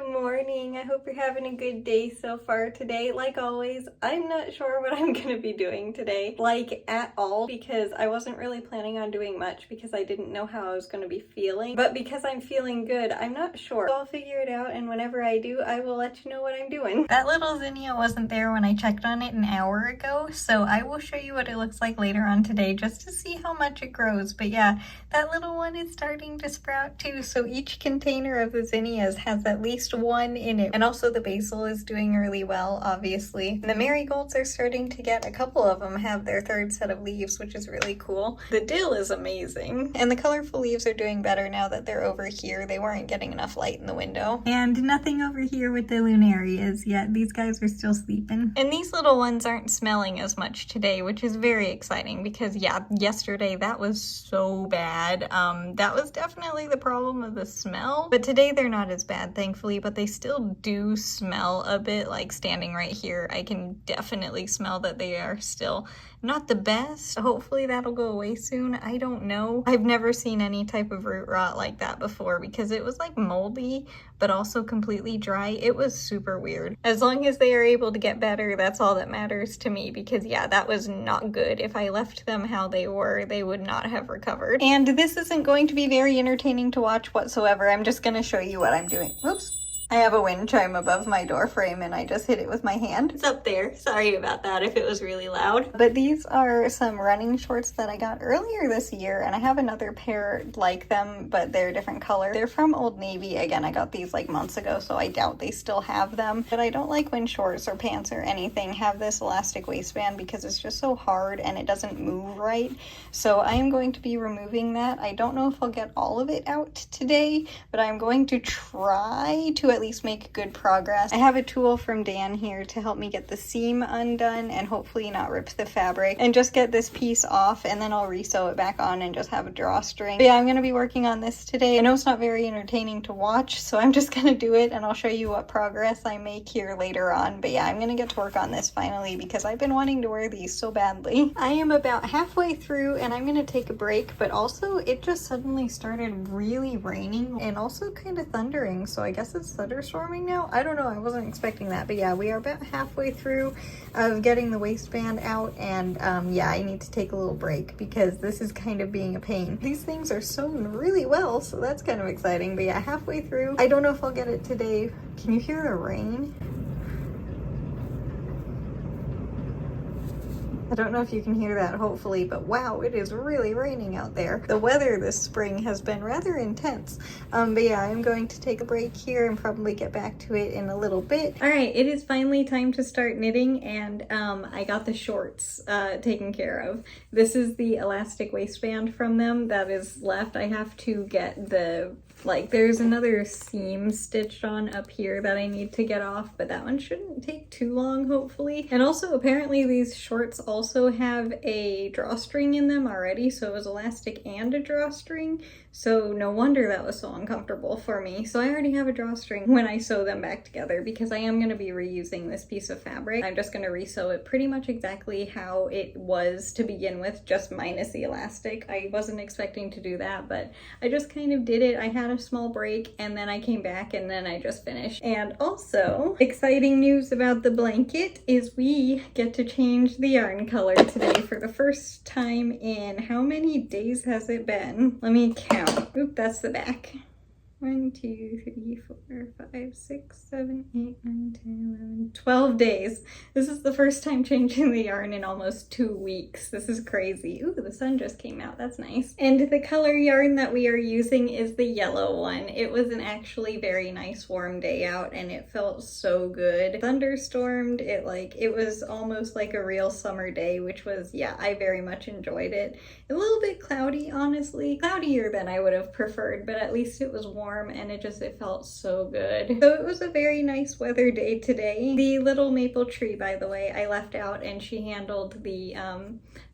Good morning. I hope you're having a good day so far today. Like always, I'm not sure what I'm gonna be doing today, like at all, because I wasn't really planning on doing much because I didn't know how I was gonna be feeling. But because I'm feeling good, I'm not sure. So I'll figure it out, and whenever I do, I will let you know what I'm doing. That little zinnia wasn't there when I checked on it an hour ago, so I will show you what it looks like later on today just to see how much it grows. But yeah, that little one is starting to sprout too, so each container of the zinnias has at least one in it. And also the basil is doing really well, obviously. The marigolds are starting to get, a couple of them have their third set of leaves, which is really cool. The dill is amazing. And the colorful leaves are doing better now that they're over here. They weren't getting enough light in the window. And nothing over here with the lunarias yet. These guys are still sleeping. And these little ones aren't smelling as much today, which is very exciting because yeah, yesterday that was so bad. That was definitely the problem of the smell. But today they're not as bad, thankfully, but they still do smell a bit. Like standing right here, I can definitely smell that they are still not the best. Hopefully that'll go away soon. I don't know. I've never seen any type of root rot like that before because it was like moldy, but also completely dry. It was super weird. As long as they are able to get better, that's all that matters to me because yeah, that was not good. If I left them how they were, they would not have recovered. And this isn't going to be very entertaining to watch whatsoever. I'm just gonna show you what I'm doing. Whoops. I have a wind chime above my door frame and I just hit it with my hand. It's up there. Sorry about that if it was really loud. But these are some running shorts that I got earlier this year, and I have another pair like them, but they're a different color. They're from Old Navy. Again, I got these like months ago, so I doubt they still have them. But I don't like when shorts or pants or anything have this elastic waistband because it's just so hard and it doesn't move right. So I am going to be removing that. I don't know if I'll get all of it out today, but I'm going to try to at least make good progress. I have a tool from Dan here to help me get the seam undone and hopefully not rip the fabric and just get this piece off, and then I'll re-sew it back on and just have a drawstring. But yeah, I'm gonna be working on this today. I know it's not very entertaining to watch, so I'm just gonna do it and I'll show you what progress I make here later on. But yeah, I'm gonna get to work on this finally because I've been wanting to wear these so badly. I am about halfway through and I'm gonna take a break, but also it just suddenly started really raining and also kind of thundering, so I guess it's thunderstorming now. I don't know, I wasn't expecting that, but yeah, we are about halfway through of getting the waistband out, and yeah, I need to take a little break because this is kind of being a pain. These things are sewn really well, so that's kind of exciting. But yeah, halfway through. I don't know if I'll get it today. Can you hear the rain? I don't know if you can hear that, hopefully, but wow, it is really raining out there. The weather this spring has been rather intense. But yeah, I'm going to take a break here and probably get back to it in a little bit. All right, it is finally time to start knitting, and I got the shorts taken care of. This is the elastic waistband from them that is left. I have to get the there's another seam stitched on up here that I need to get off, but that one shouldn't take too long, hopefully. And also, apparently these shorts also have a drawstring in them already, so it was elastic and a drawstring. So no wonder that was so uncomfortable for me. So I already have a drawstring when I sew them back together because I am going to be reusing this piece of fabric. I'm just going to re-sew it pretty much exactly how it was to begin with, just minus the elastic. I wasn't expecting to do that, but I just kind of did it. I had a small break and then I came back and then I just finished. And also, exciting news about the blanket is we get to change the yarn color today for the first time in how many days has it been? Let me count. Oop, that's the back. 1, 2, 3, 4, 5, 6, 7, 8, 9, 10, 11, 12 days. This is the first time changing the yarn in almost 2 weeks. This is crazy. Ooh, the sun just came out. That's nice. And the color yarn that we are using is the yellow one. It was an actually very nice warm day out and it felt so good. Thunderstormed. It was almost like a real summer day, which was, yeah, I very much enjoyed it. A little bit cloudy, honestly. Cloudier than I would have preferred, but at least it was warm and it felt so good. So it was a very nice weather day today. The little maple tree, by the way, I left out and she handled the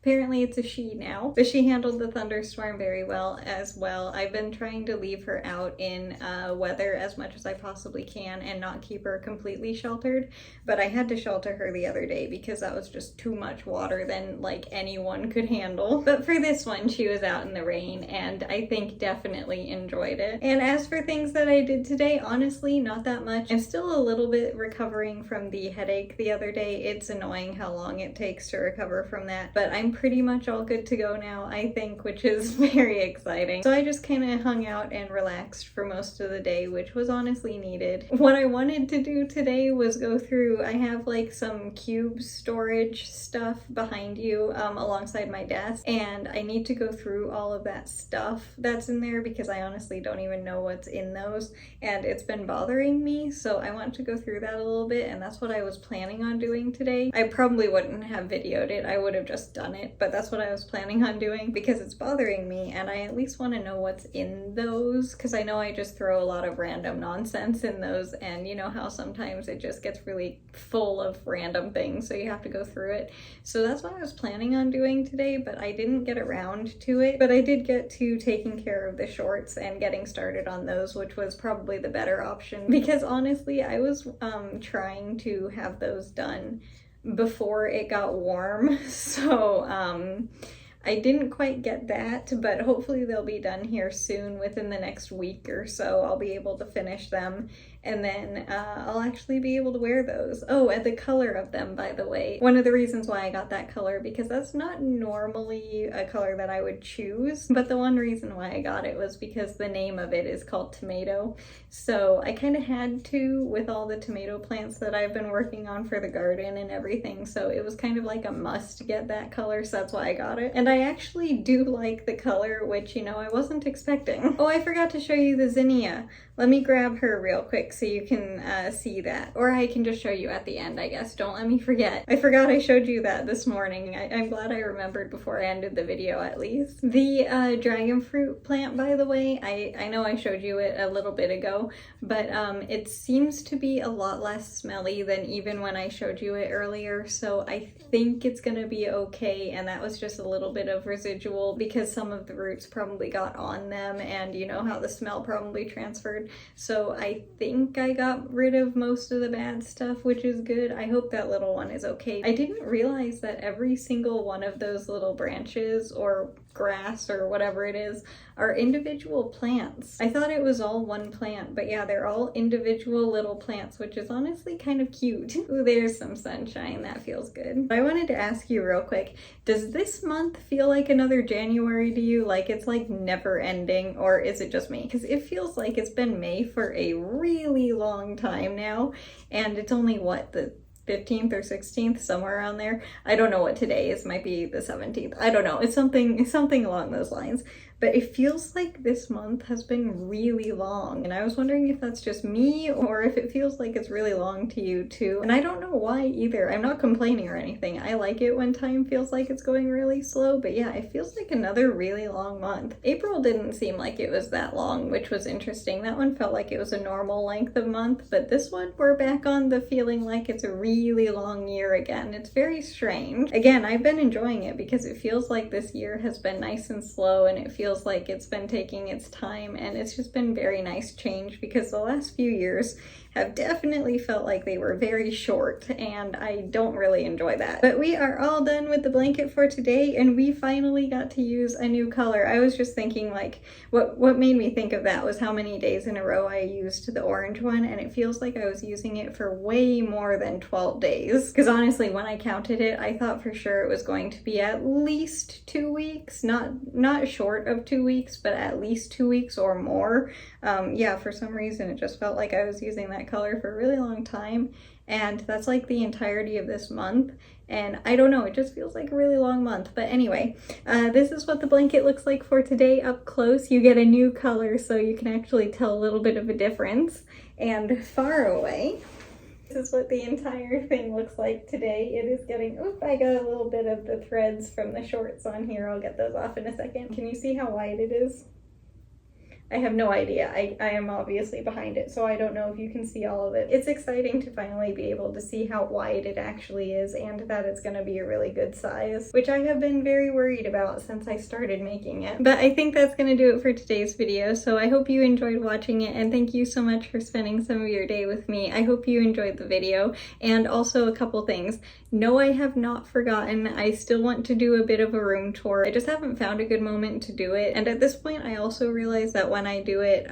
apparently it's a she now, but she handled the thunderstorm very well as well. I've been trying to leave her out in weather as much as I possibly can and not keep her completely sheltered, but I had to shelter her the other day because that was just too much water than like anyone could handle. But for this one, she was out in the rain and I think definitely enjoyed it. And as for things that I did today, honestly, honestly not that much. I'm still a little bit recovering from the headache the other day. It's annoying how long it takes to recover from that, but I'm pretty much all good to go now, I think, which is very exciting. So I just kind of hung out and relaxed for most of the day, which was honestly needed. What I wanted to do today was go through, I have like some cube storage stuff behind you alongside my desk, and I need to go through all of that stuff that's in there because I honestly don't even know what's in those, and it's been bothering me, so I want to go through that a little bit, and that's what I was planning on doing today. I probably wouldn't have videoed it, I would have just done it, but that's what I was planning on doing because it's bothering me, and I at least want to know what's in those, because I know I just throw a lot of random nonsense in those, and you know how sometimes it just gets really full of random things, so you have to go through it. So that's what I was planning on doing today, but I didn't get around to it. But I did get to taking care of the shorts and getting started on those, which was probably the better option, because honestly I was trying to have those done before it got warm, so I didn't quite get that, but hopefully they'll be done here soon. Within the next week or so I'll be able to finish them, and then I'll actually be able to wear those. Oh, and the color of them, by the way. One of the reasons why I got that color, because that's not normally a color that I would choose, but the one reason why I got it was because the name of it is called tomato. So I kind of had to with all the tomato plants that I've been working on for the garden and everything, so it was kind of like a must get that color, so that's why I got it. And I actually do like the color, which, you know, I wasn't expecting. Oh, I forgot to show you the zinnia. Let me grab her real quick so you can see that. Or I can just show you at the end, I guess. Don't let me forget. I forgot I showed you that this morning. I'm glad I remembered before I ended the video, at least. The dragon fruit plant, by the way, I know I showed you it a little bit ago, but it seems to be a lot less smelly than even when I showed you it earlier, so I think it's gonna be okay, and that was just a little bit of residual because some of the roots probably got on them, and you know how the smell probably transferred. So I think I got rid of most of the bad stuff, which is good. I hope that little one is okay. I didn't realize that every single one of those little branches or grass or whatever it is are individual plants. I thought it was all one plant, but yeah, they're all individual little plants, which is honestly kind of cute. Ooh, there's some sunshine. That feels good. I wanted to ask you real quick, does this month feel like another January to you? Like it's like never ending, or is it just me? Because it feels like it's been May for a really long time now, and it's only what, the 15th or 16th, somewhere around there. I don't know what today is, might be the 17th. I don't know. It's something along those lines. But it feels like this month has been really long, and I was wondering if that's just me or if it feels like it's really long to you too. And I don't know why either. I'm not complaining or anything. I like it when time feels like it's going really slow, but yeah, it feels like another really long month. April didn't seem like it was that long, which was interesting. That one felt like it was a normal length of month, but this one we're back on the feeling like it's a really long year again. It's very strange. Again, I've been enjoying it because it feels like this year has been nice and slow, and it feels like it's been taking its time, and it's just been very nice change because the last few years have definitely felt like they were very short, and I don't really enjoy that. But we are all done with the blanket for today, and we finally got to use a new color. I was just thinking, like, what made me think of that was how many days in a row I used the orange one, and it feels like I was using it for way more than 12 days. Because honestly, when I counted it, I thought for sure it was going to be at least 2 weeks, not short of 2 weeks, but at least 2 weeks or more. Yeah, for some reason it just felt like I was using that color for a really long time, and that's like the entirety of this month, and I don't know, it just feels like a really long month. But anyway, this is what the blanket looks like for today up close. You get a new color so you can actually tell a little bit of a difference, and far away, this is what the entire thing looks like today. It is getting, oop, I got a little bit of the threads from the shorts on here. I'll get those off in a second. Can you see how wide it is? I have no idea. I am obviously behind it, so I don't know if you can see all of it. It's exciting to finally be able to see how wide it actually is, and that it's going to be a really good size, which I have been very worried about since I started making it. But I think that's going to do it for today's video, so I hope you enjoyed watching it, and thank you so much for spending some of your day with me. I hope you enjoyed the video, and also a couple things. No, I have not forgotten. I still want to do a bit of a room tour. I just haven't found a good moment to do it, and at this point I also realize that when I do it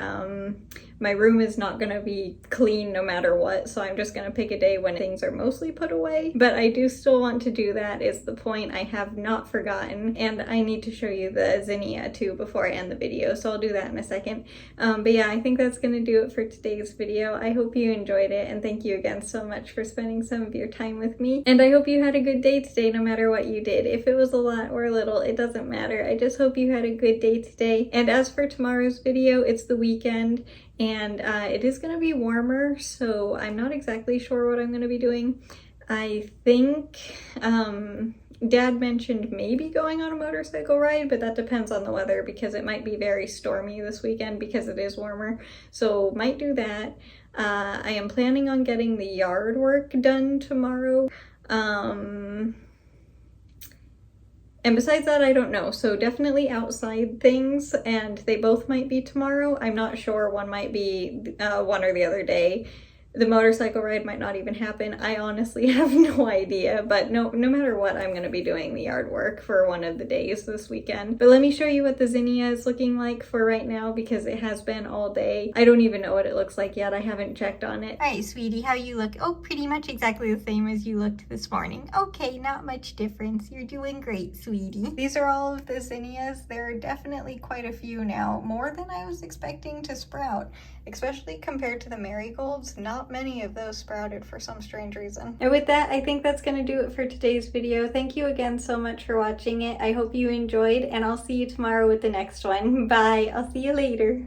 my room is not gonna be clean no matter what, so I'm just gonna pick a day when things are mostly put away. But I do still want to do that is the point. I have not forgotten, and I need to show you the zinnia too before I end the video, so I'll do that in a second. But yeah, I think that's gonna do it for today's video. I hope you enjoyed it, and thank you again so much for spending some of your time with me. And I hope you had a good day today no matter what you did. If it was a lot or a little, it doesn't matter. I just hope you had a good day today. And as for tomorrow's video, it's the weekend, and it is going to be warmer, so I'm not exactly sure what I'm going to be doing. I think Dad mentioned maybe going on a motorcycle ride, but that depends on the weather because it might be very stormy this weekend because it is warmer, so might do that. I am planning on getting the yard work done tomorrow. And besides that, I don't know. So definitely outside things, and they both might be tomorrow. I'm not sure. One might be one or the other day. The motorcycle ride might not even happen. I honestly have no idea, but no matter what, I'm going to be doing the yard work for one of the days this weekend. But let me show you what the zinnia is looking like for right now because it has been all day. I don't even know what it looks like yet. I haven't checked on it. All right, sweetie, how you look? Oh, pretty much exactly the same as you looked this morning. Okay, not much difference. You're doing great, sweetie. These are all of the zinnias. There are definitely quite a few now, more than I was expecting to sprout, especially compared to the marigolds. Not many of those sprouted for some strange reason. And with that, I think that's going to do it for today's video. Thank you again so much for watching it. I hope you enjoyed, and I'll see you tomorrow with the next one. Bye. I'll see you later.